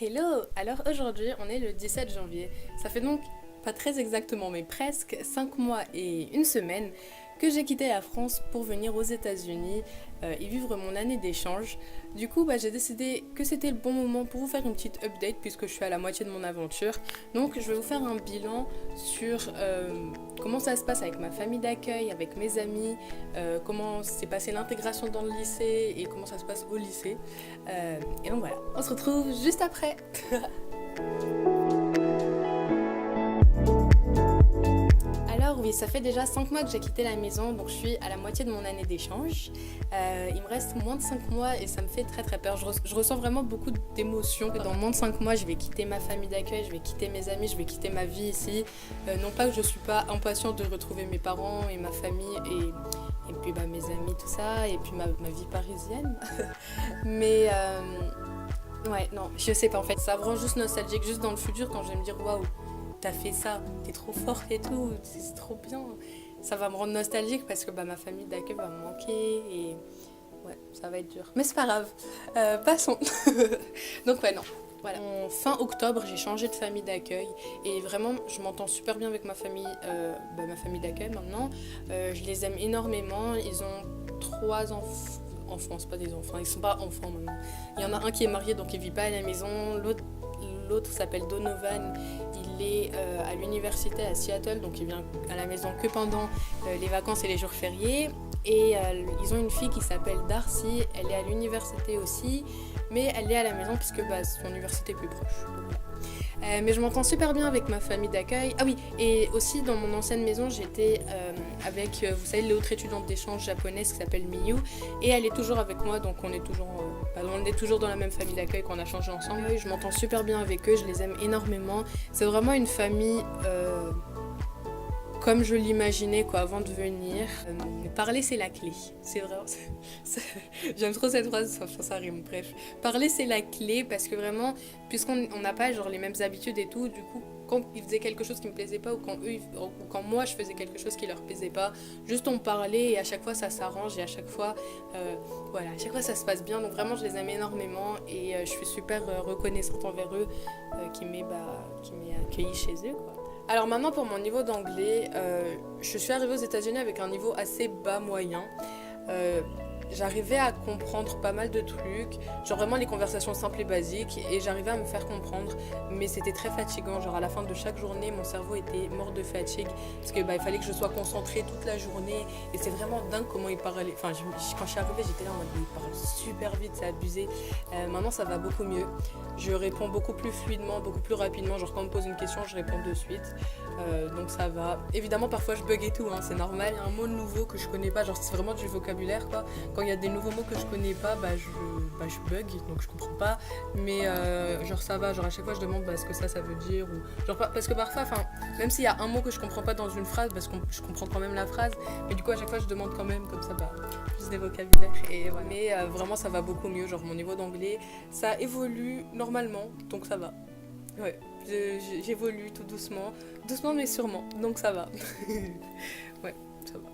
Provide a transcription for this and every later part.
Hello! Alors aujourd'hui, on est le 17 janvier. Ça fait donc pas très exactement, mais presque 5 mois et une semaine que j'ai quitté la France pour venir aux États-Unis y vivre mon année d'échange. Du coup, j'ai décidé que c'était le bon moment pour vous faire une petite update puisque je suis à la moitié de mon aventure. Donc, je vais vous faire un bilan sur comment ça se passe avec ma famille d'accueil, avec mes amis, comment s'est passée l'intégration dans le lycée et comment ça se passe au lycée. Et donc voilà, on se retrouve juste après. Alors oui, ça fait déjà 5 mois que j'ai quitté la maison, donc je suis à la moitié de mon année d'échange. Il me reste moins de 5 mois et ça me fait très très peur. Je ressens vraiment beaucoup d'émotions. Dans moins de 5 mois, je vais quitter ma famille d'accueil, je vais quitter mes amis, je vais quitter ma vie ici. Non pas que je suis pas impatiente de retrouver mes parents et ma famille et puis mes amis, tout ça, et puis ma vie parisienne. Mais ouais, non, je sais pas en fait. Ça me rend juste nostalgique, juste dans le futur quand je vais me dire waouh, t'as fait ça, t'es trop forte et tout, c'est trop bien. Ça va me rendre nostalgique parce que ma famille d'accueil va me manquer et ouais, ça va être dur. Mais c'est pas grave, passons. Donc ouais, non. Voilà. En fin octobre, j'ai changé de famille d'accueil et vraiment, je m'entends super bien avec ma famille d'accueil maintenant. Je les aime énormément. Ils ont 3 enfants, c'est pas des enfants, ils sont pas enfants maintenant. Il y en a un qui est marié donc il vit pas à la maison, l'autre s'appelle Donovan, il est à l'université à Seattle, donc il vient à la maison que pendant les vacances et les jours fériés. Et ils ont une fille qui s'appelle Darcy, elle est à l'université aussi, mais elle est à la maison puisque son université est plus proche. Donc, voilà. Mais je m'entends super bien avec ma famille d'accueil. Ah oui, et aussi dans mon ancienne maison, j'étais avec, vous savez, l'autre étudiante d'échange japonaise qui s'appelle Miyu. Et elle est toujours avec moi, donc on est toujours dans la même famille d'accueil qu'on a changé ensemble. Je m'entends super bien avec eux, je les aime énormément. C'est vraiment une famille comme je l'imaginais avant de venir. Parler c'est la clé. C'est vraiment. J'aime trop cette phrase, ça rime, bref. Parler c'est la clé parce que vraiment, puisqu'on n'a pas les mêmes habitudes et tout, du coup, quand ils faisaient quelque chose qui me plaisait pas ou quand moi je faisais quelque chose qui leur plaisait pas, juste on parlait et à chaque fois ça s'arrange et à chaque fois, à chaque fois ça se passe bien. Donc vraiment je les aime énormément et je suis super reconnaissante envers eux qui m'aient accueilli chez eux, quoi. Alors maintenant pour mon niveau d'anglais, je suis arrivée aux États-Unis avec un niveau assez bas moyen. J'arrivais à comprendre pas mal de trucs, genre vraiment les conversations simples et basiques, et j'arrivais à me faire comprendre, mais c'était très fatigant. Genre à la fin de chaque journée, mon cerveau était mort de fatigue, parce que il fallait que je sois concentrée toute la journée, et c'est vraiment dingue comment il parlait. Enfin, quand je suis arrivée, j'étais là en mode, il parle super vite, c'est abusé. Maintenant, ça va beaucoup mieux. Je réponds beaucoup plus fluidement, beaucoup plus rapidement. Genre quand on me pose une question, je réponds de suite. Donc ça va. Évidemment, parfois je bug et tout, hein, c'est normal. Il y a un mot nouveau que je connais pas, genre c'est vraiment du vocabulaire, quoi. Quand il y a des nouveaux mots que je connais pas, je bug, donc je comprends pas. Mais genre ça va, genre à chaque fois je demande ce que ça veut dire. Ou... Genre, parce que parfois, même s'il y a un mot que je comprends pas dans une phrase, je comprends quand même la phrase. Mais du coup, à chaque fois je demande quand même, comme ça, plus des vocabulaires. Et voilà. Mais vraiment, ça va beaucoup mieux. Genre mon niveau d'anglais, ça évolue normalement, donc ça va. Ouais, j'évolue tout doucement, doucement mais sûrement, donc ça va. Ouais, ça va.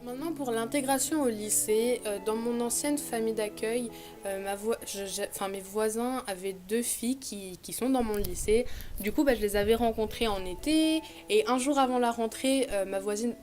Maintenant pour l'intégration au lycée, dans mon ancienne famille d'accueil, mes voisins avaient 2 filles qui sont dans mon lycée. Du coup, je les avais rencontrées en été et un jour avant la rentrée, ma voisine,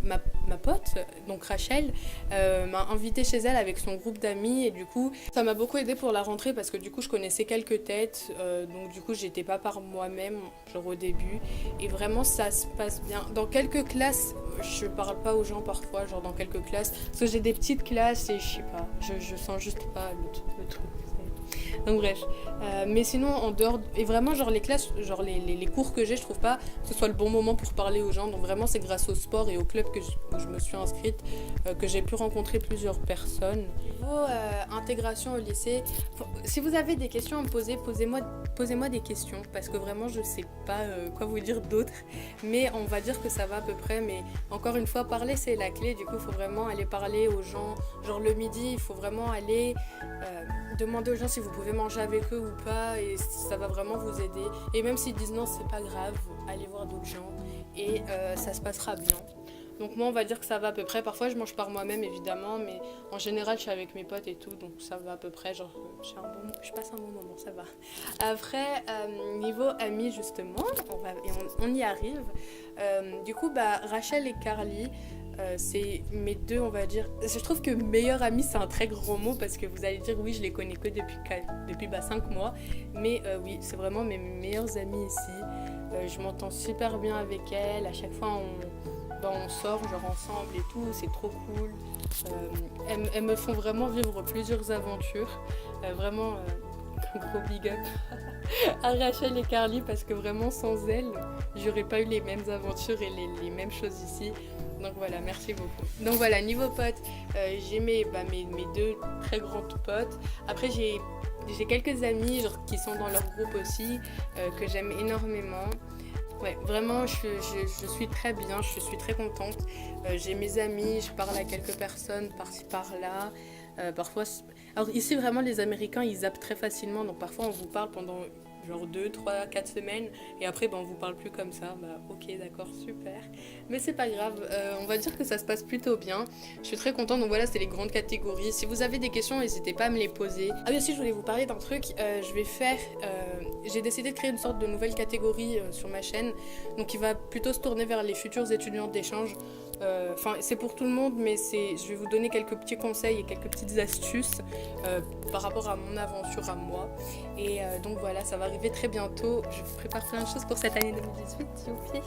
ma pote, donc Rachel, m'a invitée chez elle avec son groupe d'amis et du coup, ça m'a beaucoup aidée pour la rentrée parce que du coup, je connaissais quelques têtes, donc du coup, j'étais pas par moi-même, genre au début, et vraiment, ça se passe bien. Dans quelques classes, je parle pas aux gens parfois, genre dans quelques classes, parce que j'ai des petites classes et je sais pas, je sens juste pas le truc. Donc bref, mais sinon en dehors, et vraiment genre les classes, genre les cours que j'ai, je trouve pas que ce soit le bon moment pour parler aux gens. Donc vraiment c'est grâce au sport et au club où je me suis inscrite que j'ai pu rencontrer plusieurs personnes. Niveau intégration au lycée, si vous avez des questions à me poser, posez-moi des questions parce que vraiment je sais pas quoi vous dire d'autre. Mais on va dire que ça va à peu près. Mais encore une fois, parler c'est la clé. Du coup, il faut vraiment aller parler aux gens. Genre le midi, il faut vraiment aller demander aux gens si vous pouvez manger avec eux ou pas et ça va vraiment vous aider. Et même s'ils disent non, c'est pas grave, allez voir d'autres gens et ça se passera bien. Donc moi on va dire que ça va à peu près. Parfois je mange par moi-même évidemment, mais en général je suis avec mes potes et tout, donc ça va à peu près. Genre je passe un bon moment, ça va. Après niveau amis justement, on y arrive. Du coup bah Rachel et Carly. C'est mes deux, on va dire. Je trouve que meilleur ami, c'est un très grand mot parce que vous allez dire, oui, je les connais que depuis 5 mois. Mais oui, c'est vraiment mes meilleures amies ici. Je m'entends super bien avec elles. À chaque fois, on sort genre ensemble et tout. C'est trop cool. Elles me font vraiment vivre plusieurs aventures. Vraiment, gros big up à Rachel et Carly parce que vraiment, sans elles, j'aurais pas eu les mêmes aventures et les mêmes choses ici. Donc voilà, merci beaucoup. Donc voilà, niveau potes, j'ai mes deux très grands potes. Après, j'ai quelques amis genre, qui sont dans leur groupe aussi, que j'aime énormément. Ouais, vraiment, je suis très bien, je suis très contente. J'ai mes amis, je parle à quelques personnes par-ci par-là. Parfois, alors ici, vraiment, les Américains, ils zappent très facilement. Donc parfois, on vous parle pendant genre 2, 3, 4 semaines et après on vous parle plus comme ça, bah ok d'accord super, mais c'est pas grave, on va dire que ça se passe plutôt bien, je suis très contente. Donc voilà, c'est les grandes catégories. Si vous avez des questions, n'hésitez pas à me les poser. Ah oui aussi, je voulais vous parler d'un truc, j'ai décidé de créer une sorte de nouvelle catégorie sur ma chaîne, donc qui va plutôt se tourner vers les futurs étudiants d'échange. Enfin c'est pour tout le monde, mais je vais vous donner quelques petits conseils et quelques petites astuces par rapport à mon aventure à moi. Et donc voilà, ça va arriver très bientôt. Je vous prépare plein de choses pour cette année 2018, youpi.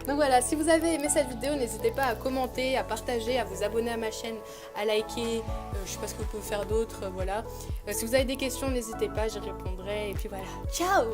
Donc voilà, si vous avez aimé cette vidéo, n'hésitez pas à commenter, à partager, à vous abonner à ma chaîne, à liker. Je sais pas ce que vous pouvez faire d'autre, voilà. Si vous avez des questions, n'hésitez pas, j'y répondrai. Et puis voilà, ciao!